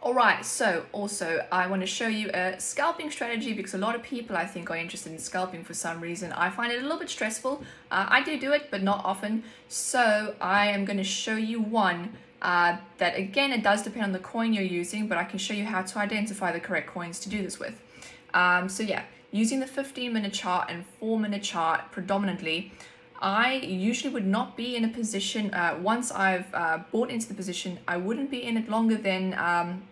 Alright, so also I want to show you a scalping strategy because a lot of people I think are interested in scalping for some reason. I find it a little bit stressful. I do it, but not often. So I am going to show you one that again, it does depend on the coin you're using, but I can show you how to identify the correct coins to do this with. So yeah, using the 15-minute chart and 4-minute chart predominantly, I usually would not be in a position, once I've bought into the position, I wouldn't be in it longer than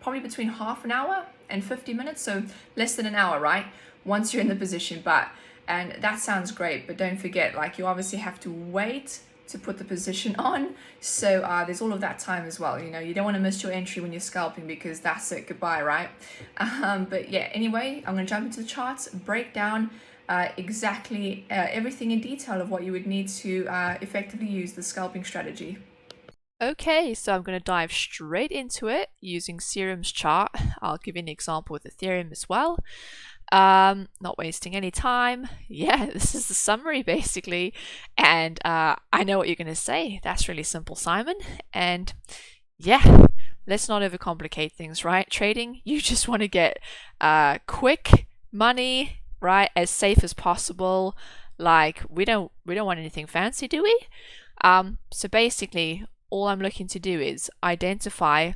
probably between half an hour and 50 minutes, so less than an hour, right? Once you're in the position, and that sounds great, but don't forget, like, you obviously have to wait to put the position on, so there's all of that time as well. You know, you don't want to miss your entry when you're scalping because that's it, goodbye, right? But yeah, anyway, I'm going to jump into the charts, break down exactly everything in detail of what you would need to effectively use the scalping strategy. Okay, so I'm going to dive straight into it using Serum's chart. I'll give you an example with Ethereum as well. Not wasting any time. Yeah, this is the summary basically. And I know what you're going to say. That's really simple, Simon. And yeah, let's not overcomplicate things, right? Trading, you just want to get quick money, right? As safe as possible. Like we don't want anything fancy, do we? So basically, all I'm looking to do is identify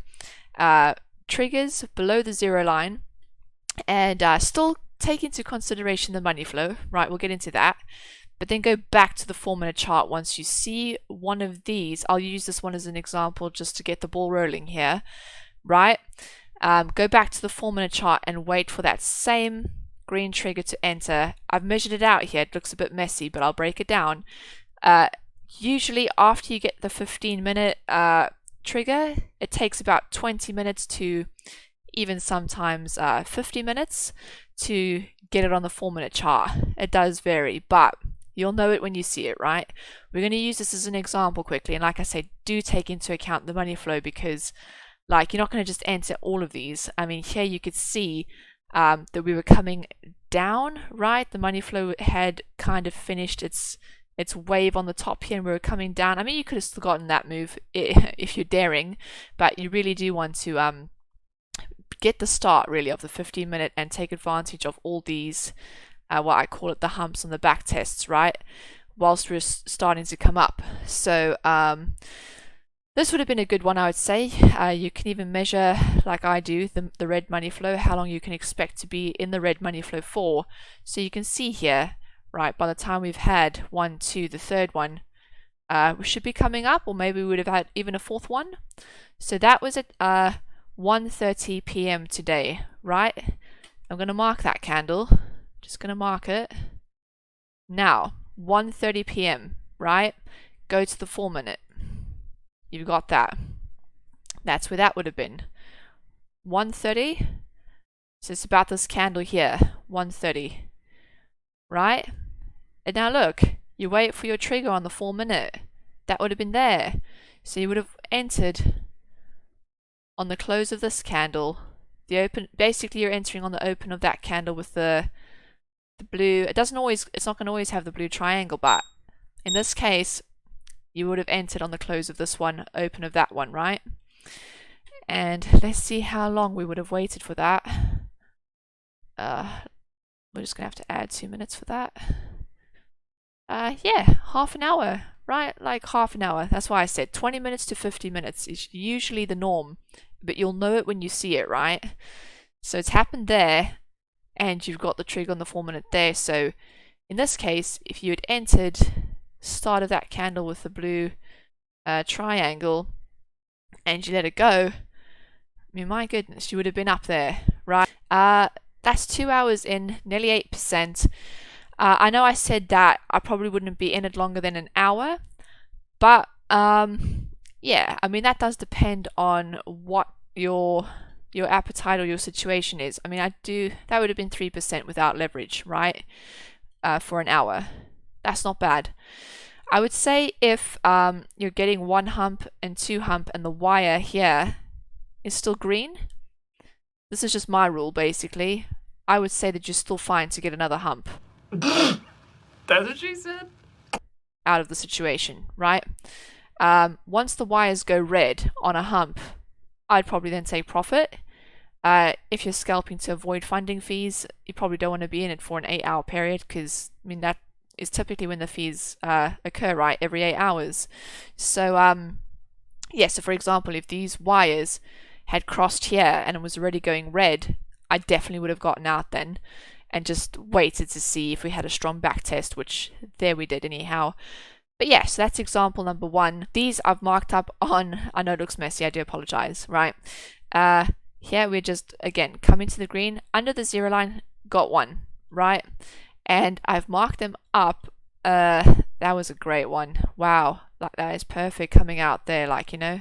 triggers below the zero line and still take into consideration the money flow, right? We'll get into that. But then go back to the 4-minute chart once you see one of these. I'll use this one as an example just to get the ball rolling here, right? Go back to the 4-minute chart and wait for that same green trigger to enter. I've measured it out here. It looks a bit messy, but I'll break it down. Usually after you get the 15-minute trigger, it takes about 20 minutes to even sometimes 50 minutes to get it on the 4-minute chart. It does vary, but you'll know it when you see it, right? We're going to use this as an example quickly, and like I said, do take into account the money flow because like you're not going to just enter all of these. I mean, here you could see that we were coming down, right? The money flow had kind of finished its wave on the top here and we were coming down. I mean, you could have still gotten that move if you're daring, but you really do want to get the start really of the 15-minute and take advantage of all these what I call it the humps on the back tests, right? Whilst we're starting to come up. So this would have been a good one, I would say. You can even measure, like I do, the red money flow, how long you can expect to be in the red money flow for. So you can see here, right, by the time we've had 1, 2, the third one, we should be coming up, or maybe we would have had even a fourth one. So that was at 1:30 p.m. today, right? I'm going to mark that candle. Just going to mark it. Now, 1:30 p.m., right? Go to the 4-minute. You've got that. That's where that would have been. 1:30. So it's about this candle here. 1:30. Right? And now look, you wait for your trigger on the 4-minute. That would have been there. So you would have entered on the close of this candle. The open, basically you're entering on the open of that candle with the blue. It's not going to always have the blue triangle, but in this case, you would have entered on the close of this one, open of that one, right? And let's see how long we would have waited for that. We're just going to have to add 2 minutes for that. Yeah, half an hour, right? Like half an hour. That's why I said 20 minutes to 50 minutes is usually the norm, but you'll know it when you see it, right? So it's happened there, and you've got the trigger on the 4-minute there. So in this case, if you had entered start of that candle with the blue triangle and you let it go, I mean, my goodness, you would have been up there, right? That's 2 hours in, nearly 8%. I know I said that I probably wouldn't be in it longer than an hour, but yeah, I mean, that does depend on what your appetite or your situation is. I mean, that would have been 3% without leverage, right? For an hour. That's not bad. I would say if you're getting 1 hump and 2 hump and the wire here is still green, this is just my rule basically, I would say that you're still fine to get another hump. That's what she said. Out of the situation, right? Once the wires go red on a hump, I'd probably then take profit. If you're scalping to avoid funding fees, you probably don't want to be in it for an 8-hour period, because I mean that is typically when the fees occur, right? Every 8 hours. So yeah, so for example, if these wires had crossed here and it was already going red, I definitely would have gotten out then and just waited to see if we had a strong back test, which there we did anyhow. But yeah, so that's example number 1. These I've marked up on, I know it looks messy, I do apologize, right? Here we're just, again, coming to the green, under the 0 line, got 1, right? And I've marked them up. That was a great one. Wow, like that is perfect coming out there, like, you know,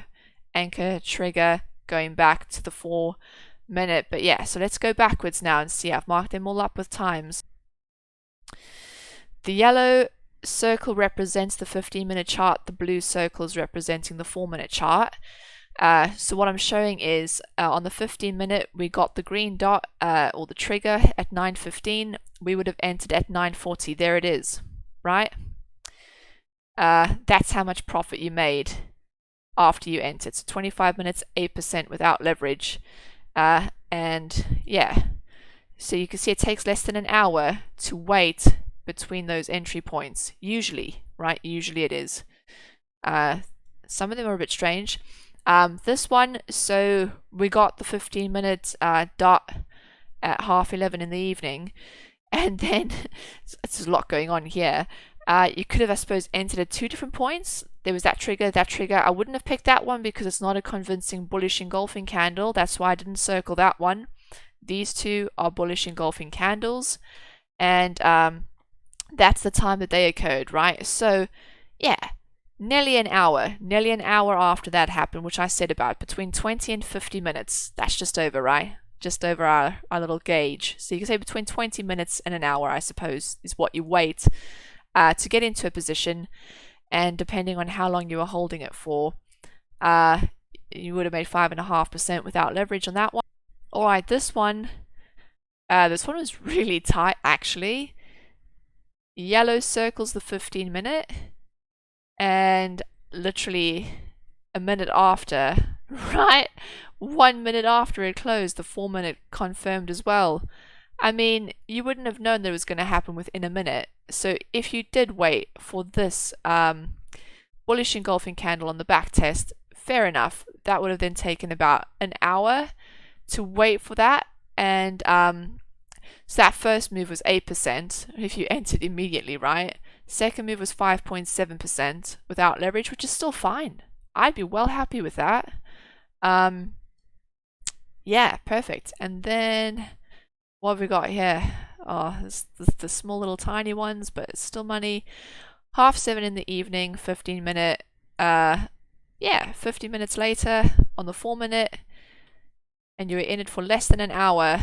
anchor, trigger, going back to the 4-minute. But yeah, so let's go backwards now and see. I've marked them all up with times. The yellow circle represents the 15-minute chart. The blue circle is representing the 4-minute chart. So what I'm showing is on the 15-minute, we got the green dot or the trigger at 9:15. We would have entered at 9:40. There it is, right? That's how much profit you made after you entered. So 25 minutes, 8% without leverage. And yeah, so you can see it takes less than an hour to wait between those entry points. Usually, right? Usually it is. Some of them are a bit strange. This one, so we got the 15-minute dot at 11:30 in the evening, and then there's a lot going on here. You could have, I suppose, entered at 2 different points. There was that trigger. I wouldn't have picked that one because it's not a convincing bullish engulfing candle. That's why I didn't circle that one. These 2 are bullish engulfing candles, and that's the time that they occurred, right? So yeah, nearly an hour after that happened, which I said about between 20 and 50 minutes. That's just over, right? Just over our little gauge. So you can say between 20 minutes and an hour, I suppose, is what you wait to get into a position. And depending on how long you were holding it for, you would have made 5.5% without leverage on that one. All right, this one was really tight, actually. Yellow circles the 15-minute, and literally a minute after, right? 1 minute after it closed, the 4-minute confirmed as well. I mean, you wouldn't have known that it was going to happen within a minute. So if you did wait for this bullish engulfing candle on the back test, fair enough. That would have then taken about an hour to wait for that. And so that first move was 8% if you entered immediately, right? Second move was 5.7% without leverage, which is still fine. I'd be well happy with that. Yeah, perfect. And then what have we got here? Oh, it's the small little tiny ones, but it's still money. 7:30 in the evening, 15-minute. Yeah, 50 minutes later on the 4-minute, and you were in it for less than an hour.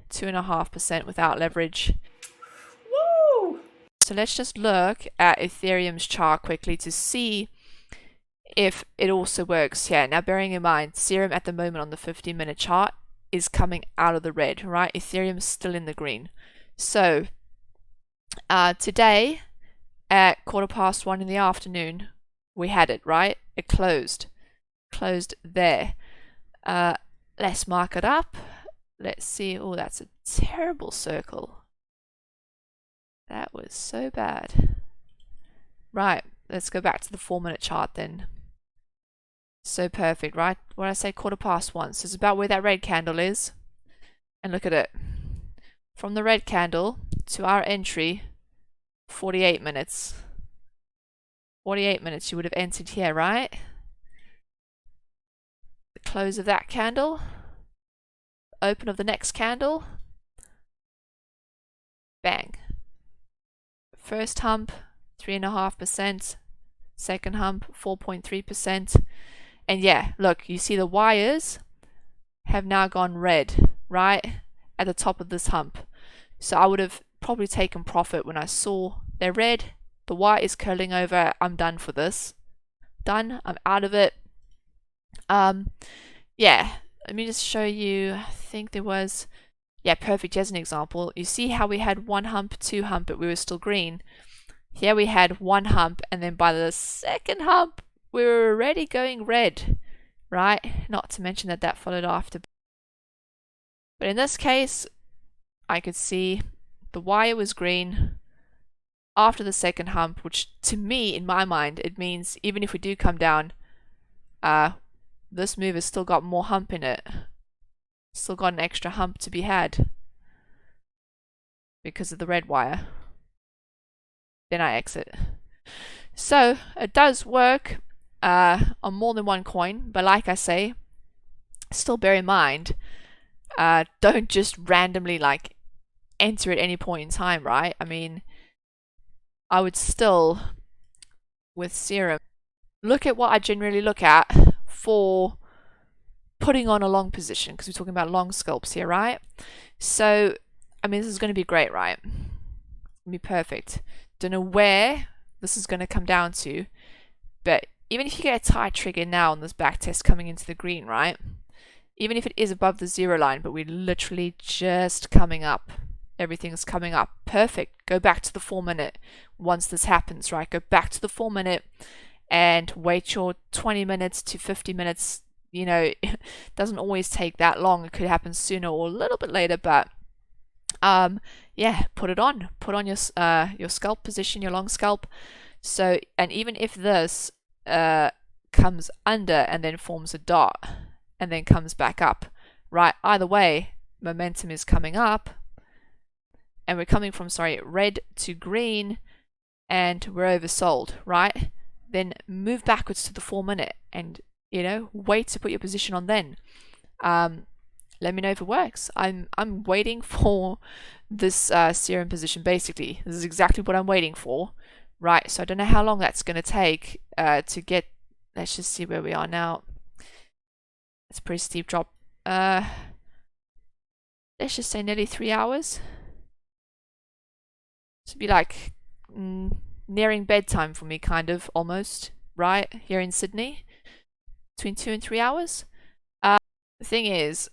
2.5% without leverage. Woo! So let's just look at Ethereum's chart quickly to see if it also works here. Now, bearing in mind, Serum at the moment on the 15-minute chart is coming out of the red, right? Ethereum's still in the green. So today at 1:15 in the afternoon, we had it, right? It closed there. Let's mark it up. Let's see. Oh, that's a terrible circle. That was so bad. Right, let's go back to the 4-minute chart then. So perfect, right? When I say 1:15, so it's about where that red candle is. And look at it. From the red candle to our entry, 48 minutes. 48 minutes you would have entered here, right? The close of that candle. Open of the next candle. Bang. First hump, 3.5%. Second hump, 4.3%. And yeah, look, you see the wires have now gone red, right? At the top of this hump. So I would have probably taken profit when I saw they're red. The wire is curling over. I'm done for this. Done. I'm out of it. Yeah. Let me just show you. I think there was, yeah, perfect as an example. You see how we had 1 hump, 2 hump, but we were still green. Here we had 1 hump, and then by the second hump, we were already going red, right? Not to mention that followed after But in this case, I could see the wire was green after the second hump, which to me, in my mind, it means even if we do come down, this move has still got more hump in it. Still got an extra hump to be had because of the red wire. Then I exit. So it does work on more than one coin, but like I say, still bear in mind, don't just randomly like enter at any point in time, right? I mean, I would still, with serum, look at what I generally look at for putting on a long position, because we're talking about long scalps here, right? So, I mean, this is going to be great, right? It's going to be perfect. Don't know where this is going to come down to, but even if you get a tight trigger now on this back test coming into the green, right? Even if it is above the 0 line, but we're literally just coming up. Everything's coming up. Perfect. Go back to the 4 minute once this happens, right? Go back to the 4 minute and wait your 20 minutes to 50 minutes. You know, it doesn't always take that long. It could happen sooner or a little bit later, but yeah, put it on. Put on your scalp position, your long scalp. So, and even if this comes under and then forms a dot and then comes back up, right? Either way, momentum is coming up, and we're coming from, red to green, and we're oversold, right? Then move backwards to the 4 minute and, you know, wait to put your position on then. Let me know if it works. I'm waiting for this serum position, basically. This is exactly what I'm waiting for, right? So I don't know how long that's going to take to get. Let's just see where we are now. It's a pretty steep drop. Let's just say nearly 3 hours. This would be like nearing bedtime for me, kind of, almost, right? Here in Sydney. Between 2 and 3 hours. The thing is,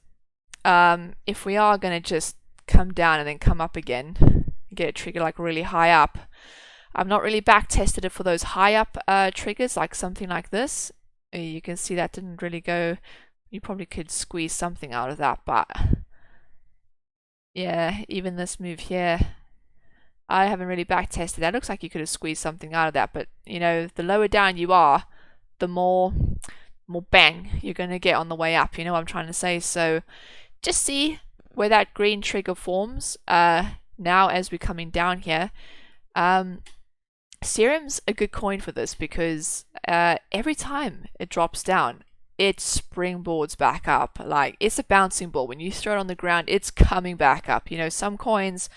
if we are going to just come down and then come up again, get a trigger like really high up, I've not really back tested it for those high up triggers, like something like this. You can see that didn't really go. You probably could squeeze something out of that, but yeah, even this move here, I haven't really back tested. That looks like you could have squeezed something out of that, but you know, the lower down you are, the more bang you're going to get on the way up. You know what I'm trying to say? So just see where that green trigger forms now as we're coming down here. Serum's a good coin for this because every time it drops down, it springboards back up. Like, it's a bouncing ball. When you throw it on the ground, it's coming back up. You know, some coins,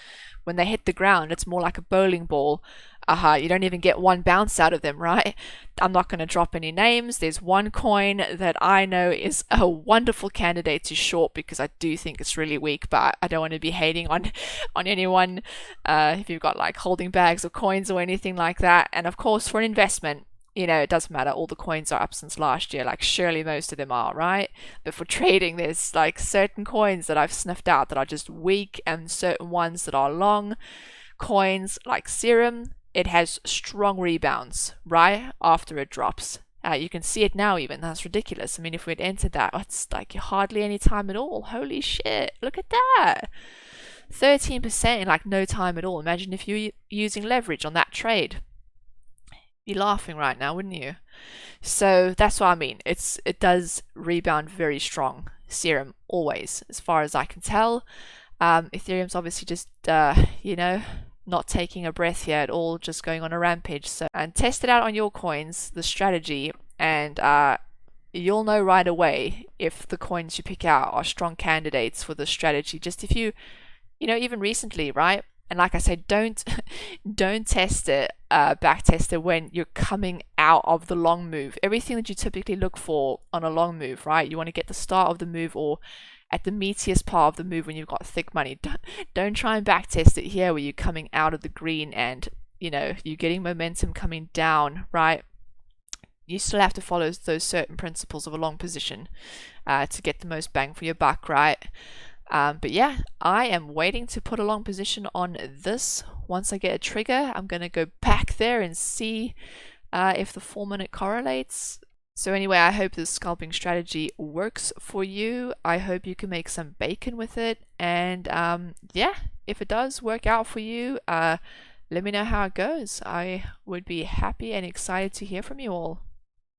when they hit the ground, it's more like a bowling ball. You don't even get one bounce out of them, right? I'm not going to drop any names. There's one coin that I know is a wonderful candidate to short because I do think it's really weak, but I don't want to be hating on anyone if you've got like holding bags of coins or anything like that. And of course, for an investment, you know, it doesn't matter. All the coins are up since last year. Like, surely most of them are, right? But for trading, there's like certain coins that I've sniffed out that are just weak, and certain ones that are long coins, like Serum. It has strong rebounds right after it drops. You can see it now even. That's ridiculous. I mean, if we'd entered that, it's like hardly any time at all. Holy shit, look at that. 13% in like no time at all. Imagine if you were using leverage on that trade. You'd be laughing right now, wouldn't you? So that's what I mean. It does rebound very strong. Serum, always, as far as I can tell. Ethereum's obviously just, you know, not taking a breath here at all, just going on a rampage. So, and test it out on your coins, the strategy, and you'll know right away if the coins you pick out are strong candidates for the strategy. Just if you know, even recently, right? And like I said, don't test it, back test it when you're coming out of the long move. Everything that you typically look for on a long move, right? You want to get the start of the move or at the meatiest part of the move when you've got thick money. Don't try and back test it here where you're coming out of the green and, you know, you're getting momentum coming down, right? You still have to follow those certain principles of a long position to get the most bang for your buck, right? But yeah, I am waiting to put a long position on this. Once I get a trigger, I'm going to go back there and see if the 4 minute correlates. So anyway, I hope this scalping strategy works for you. I hope you can make some bacon with it. And yeah, if it does work out for you, let me know how it goes. I would be happy and excited to hear from you all.